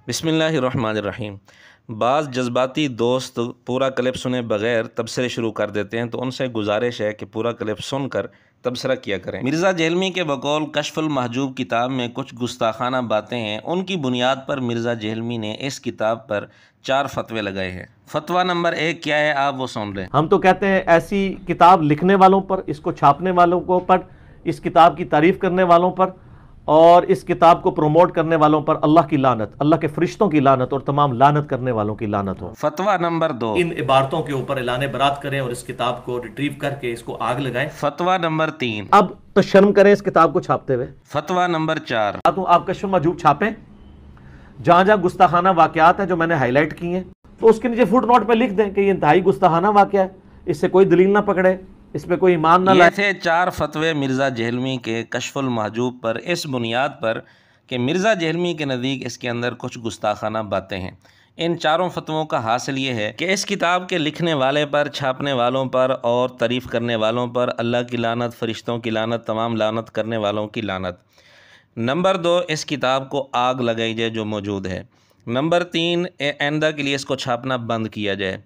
बिस्मिल्लाहिर्रहमानिर्रहीम। बाज़ जज्बाती दोस्त पूरा क्लिप सुने बग़ैर तबसरे शुरू कर देते हैं, तो उनसे गुजारिश है कि पूरा क्लिप सुनकर तबसरा किया करें। मिर्ज़ा जेहलमी के बकौल कश्फुल महजूब किताब में कुछ गुस्ताखाना बातें हैं। उनकी बुनियाद पर मिर्ज़ा जेहलमी ने इस किताब पर 4 फतवे लगाए हैं। फतवा नंबर 1 क्या है, आप वो सुन लें। हम तो कहते हैं ऐसी किताब लिखने वालों पर, इसको छापने वालों को पर, इस किताब की तारीफ करने वालों पर और इस किताब को प्रमोट करने वालों पर अल्लाह की लानत, अल्लाह के फरिश्तों की लानत और तमाम लानत करने वालों की लानत हो। फतवा नंबर 2, इन इबारतों के ऊपर ऐलान बरात करें और इस किताब को रिट्रीव करके इसको आग लगाएं। फतवा नंबर 3, अब तो शर्म करें इस किताब को छापते हुए। फतवा नंबर 4, तो आप कश्फ मजूब छापें, जहां जहां गुस्ताखाना वाकयात हैं जो मैंने हाईलाइट किए हैं, तो उसके नीचे फुट नोट पर लिख दें कि ये इंतहाई गुस्ताखाना वाकया है, इससे कोई दलील ना पकड़े, इस पे कोई ईमान ना लाए। ये थे 4 फतवे मिर्ज़ा जेहलमी के कश्फुल महजूब पर, इस बुनियाद पर कि मिर्ज़ा जेहलमी के नज़दीक इसके अंदर कुछ गुस्ताखाना बातें हैं। इन चारों फतवों का हासिल ये है कि इस किताब के लिखने वाले पर, छापने वालों पर और तारीफ़ करने वालों पर अल्लाह की लानत, फ़रिश्तों की लानत, तमाम लानत करने वालों की लानत। नंबर 2, इस किताब को आग लगाई जाए जो मौजूद है। नंबर 3, आइंदा के लिए इसको छापना बंद किया जाए।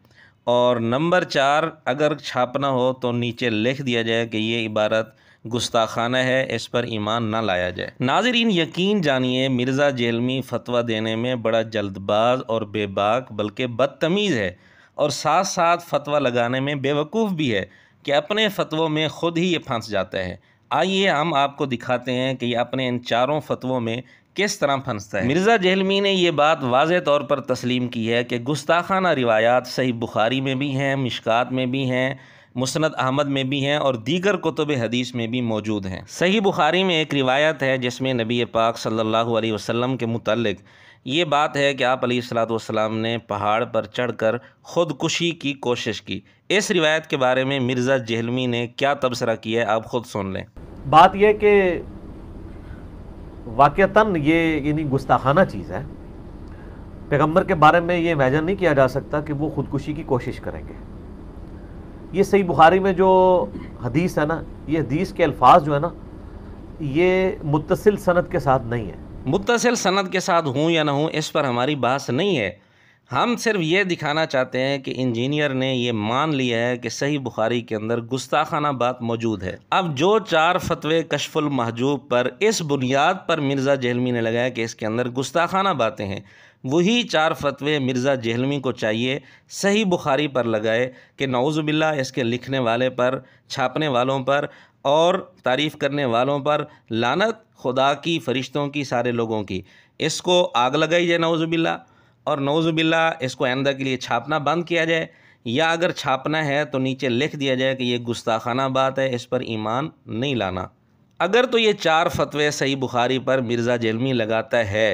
और नंबर 4, अगर छापना हो तो नीचे लिख दिया जाए कि ये इबारत गुस्ताखाना है, इस पर ईमान ना लाया जाए। नाज़रीन, यकीन जानिए मिर्ज़ा जेहलमी फ़तवा देने में बड़ा जल्दबाज और बेबाक बल्कि बदतमीज़ है, और साथ साथ फ़तवा लगाने में बेवकूफ़ भी है कि अपने फ़तवों में ख़ुद ही ये फंस जाता है। आइए हम आपको दिखाते हैं कि ये अपने इन चारों फ़तवों में किस तरह फंसता है। मिर्ज़ा जेहलमी ने यह बात वाज़े तौर पर तस्लीम की है कि गुस्ताखाना रिवायात सही बुखारी में भी हैं, मिशकात में भी हैं, मुस्नद अहमद में भी हैं और दीगर कुतुब हदीस में भी मौजूद हैं। सही बुखारी में एक रिवायत है जिसमें नबी पाक सल्लल्लाहु अलैहि वसल्लम के मुतल्लिक़ ये बात है कि आप अलैहिस्सलातु वस्सलाम ने पहाड़ पर चढ़कर ख़ुदकुशी की कोशिश की। इस रिवायत के बारे में मिर्ज़ा जेहलमी ने क्या तबसरा किया है, आप ख़ुद सुन लें। बात यह कि वाक़तन ये यानी गुस्ताखाना चीज़ है। पैगम्बर के बारे में ये इमेजिन नहीं किया जा सकता कि वो ख़ुदकुशी की कोशिश करेंगे। ये सही बुखारी में जो हदीस है ना, ये हदीस के अल्फाज जो है ना, ये मुत्तसिल सनद के साथ नहीं है। मुत्तसिल सनद के साथ हूँ या ना हूँ, इस पर हमारी बहस नहीं है। हम सिर्फ ये दिखाना चाहते हैं कि इंजीनियर ने ये मान लिया है कि सही बुखारी के अंदर गुस्ताखाना बात मौजूद है। अब जो 4 फतवे कश्फुल महजूब पर इस बुनियाद पर मिर्ज़ा जेहलमी ने लगाया कि इसके अंदर गुस्ताखाना बातें हैं, वही 4 फतवे मिर्ज़ा जेहलमी को चाहिए सही बुखारी पर लगाए कि नऊज़ुबिल्लाह इसके लिखने वाले पर, छापने वालों पर और तारीफ़ करने वालों पर लानत, खुदा की, फ़रिश्तों की, सारे लोगों की। इसको आग लगाई जाए नऊज़ुबिल्लाह, और नऊज़ुबिल्लाह इसको आइंदा के लिए छापना बंद किया जाए, या अगर छापना है तो नीचे लिख दिया जाए कि ये गुस्ताखाना बात है, इस पर ईमान नहीं लाना। अगर तो ये 4 फतवे सही बुखारी पर मिर्ज़ा जेहलमी लगाता है,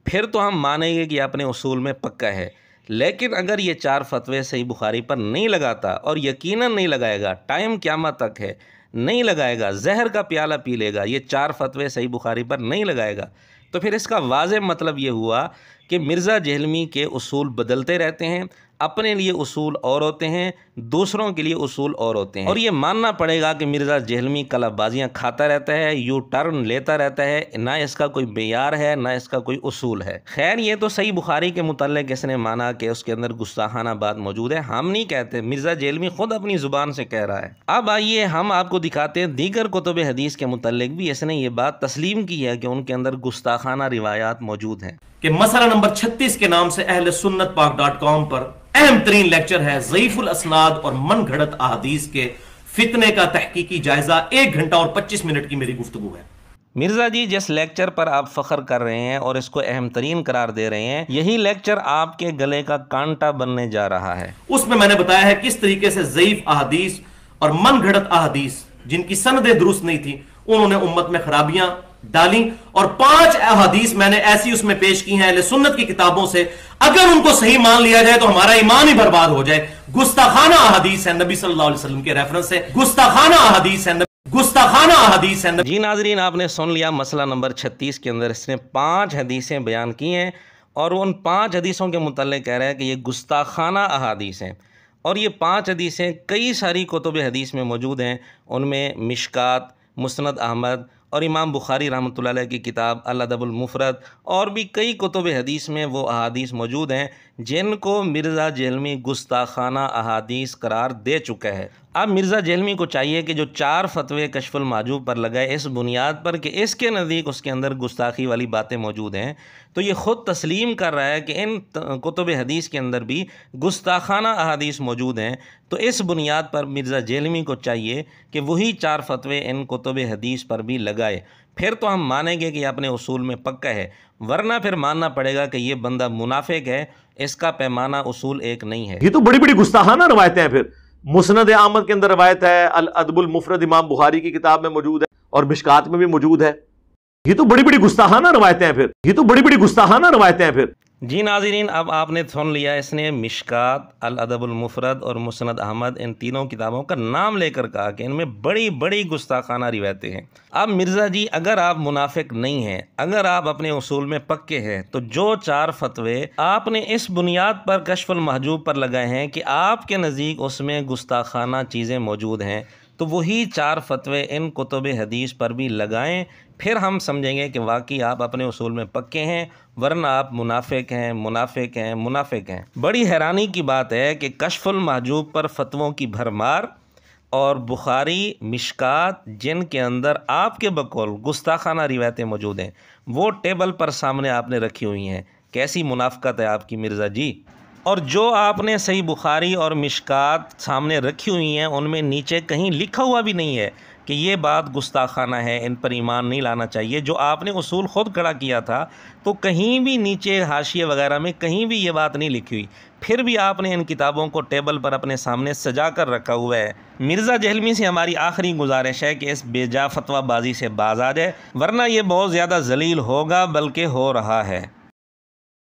फिर तो हम मानेंगे कि अपने उसूल में पक्का है। लेकिन अगर ये 4 फतवे सही बुखारी पर नहीं लगाता, और यकीनन नहीं लगाएगा, टाइम क़यामत तक है, नहीं लगाएगा, जहर का प्याला पी लेगा, ये 4 फतवे सही बुखारी पर नहीं लगाएगा, तो फिर इसका वाज़े मतलब ये हुआ कि मिर्ज़ा जेहलमी के उसूल बदलते रहते हैं। अपने लिए उसूल और होते हैं, दूसरों के लिए उसूल और होते हैं। और ये मानना पड़ेगा कि मिर्ज़ा जेहलमी कलाबाजियाँ खाता रहता है, यू टर्न लेता रहता है, ना इसका कोई बेयार है, ना इसका कोई उसूल है। खैर, ये तो सही बुखारी के मुतल्लिक़ इसने माना कि उसके अंदर गुस्ताखाना बात मौजूद है। हम नहीं कहते, मिर्ज़ा जेहलमी खुद अपनी ज़ुबान से कह रहा है। अब आइए हम आपको दिखाते हैं दीगर कुतुब हदीस के मुतल्लिक़ भी इसने ये बात तस्लीम की है कि उनके अंदर गुस्ताखाना रिवायात मौजूद हैं। कि मसला नंबर 36 के नाम से अहले सुन्नत पाक.com पर अहम तरीन लेक्चर है ज़ईफुल असनाद और मन घड़त अहादीस के फितने का तहकीकी जायजा। 1 घंटा और 25 मिनट की मेरी गुफ्तगू है। मिर्ज़ा जी, जिस लेक्चर पर आप फ़ख्र कर रहे हैं और इसको अहम तरीन करार दे रहे हैं, यही लेक्चर आपके गले का कांटा बनने जा रहा है। उसमें मैंने बताया है किस तरीके से ज़ईफ अहादीस और मन घड़त अहादीस जिनकी सनदें दुरुस्त नहीं थी, उन्होंने उम्मत में खराबियां डाली, और 5 अहादीस मैंने ऐसी उसमें पेश की हैं अहले सुन्नत की किताबों से, अगर उनको सही मान लिया जाए तो हमारा ईमान ही बर्बाद हो जाए। गुस्ताखाना अहादीस है नबी सल्लल्लाहु अलैहि वसल्लम के रेफरेंस से, गुस्ताखाना अहादीस है, गुस्ताखाना अहादीस है। जी नाजरीन, आपने सुन लिया, मसला नंबर 36 के अंदर इसने 5 हदीसें बयान की हैं, और उन 5 हदीसों के मुतल्लिक़ कह रहा है कि ये गुस्ताखाना अहादीस हैं। और ये 5 हदीसें कई सारी कुतुब हदीस में मौजूद हैं, उनमें मिशकात, मुस्नद अहमद और इमाम बुखारी रहमतुल्लाह अलैह की किताब अल अदबुल मुफरद और भी कई कुतुब हदीस में वो अहादीस मौजूद हैं जिनको मिर्ज़ा जेहलमी गुस्ताखाना अहादीस करार दे चुका है। अब मिर्ज़ा जेहलमी को चाहिए कि जो 4 फतवे कश्फुल महजूब पर लगाए इस बुनियाद पर कि इसके नज़दीक उसके अंदर गुस्ताखी वाली बातें मौजूद हैं, तो ये ख़ुद तस्लीम कर रहा है कि इन कुतुब हदीस के अंदर भी गुस्ताखाना अहादीस मौजूद हैं। तो इस बुनियाद पर मिर्ज़ा जेहलमी को चाहिए कि वही 4 फतवे इन कुतुब हदीस पर भी लगाए, फिर तो हम मानेंगे कि अपने उसूल में पक्का है, वरना फिर मानना पड़ेगा कि ये बंदा मुनाफिक है, इसका पैमाना उसूल एक नहीं है। ये तो बड़ी बड़ी गुस्ताखाना रवायतें हैं। फिर मुस्नद अहमद के अंदर रवायत है, अल अदबुल मुफरद इमाम बुखारी की किताब में मौजूद है और मिशकात में भी मौजूद है। ये तो बड़ी बड़ी गुस्ताखाना रवायतें हैं। फिर ये तो बड़ी बड़ी गुस्ताखाना रवायतें हैं। फिर जी नाज़रीन, अब आपने सुन लिया, इसने मिशकात, अल अदबुल मुफरद और मुस्नद अहमद इन तीनों किताबों का नाम लेकर कहा कि इनमें बड़ी बड़ी गुस्ताखाना रिवायतें हैं। अब मिर्ज़ा जी, अगर आप मुनाफिक नहीं हैं, अगर आप अपने उसूल में पक्के हैं, तो जो 4 फतवे आपने इस बुनियाद पर कश्फुल महजूब पर लगाए हैं कि आपके नज़दीक उसमें गुस्ताखाना चीज़ें मौजूद हैं, तो वही 4 फतवे इन कुतुब हदीस पर भी लगाएं, फिर हम समझेंगे कि वाकई आप अपने उसूल में पक्के हैं, वरना आप मुनाफिक हैं, मुनाफिक हैं, मुनाफिक हैं। बड़ी हैरानी की बात है कि कश्फुल महजूब पर फतवों की भरमार और बुखारी, मिशकात जिनके अंदर आपके बकौल गुस्ताखाना रिवायतें मौजूद हैं, वो टेबल पर सामने आपने रखी हुई हैं। कैसी मुनाफिकत है आपकी मिर्ज़ा जी। और जो आपने सही बुखारी और मिशकात सामने रखी हुई हैं, उनमें नीचे कहीं लिखा हुआ भी नहीं है कि ये बात गुस्ताखाना है, इन पर ईमान नहीं लाना चाहिए। जो आपने उसूल ख़ुद खड़ा किया था, तो कहीं भी नीचे हाशिए वगैरह में कहीं भी ये बात नहीं लिखी हुई, फिर भी आपने इन किताबों को टेबल पर अपने सामने सजा कर रखा हुआ है। मिर्ज़ा जेहलमी से हमारी आखिरी गुजारिश है कि इस बेजा फतवाबाजी से बाज आ जाए, वरना ये बहुत ज़्यादा जलील होगा, बल्कि हो रहा है।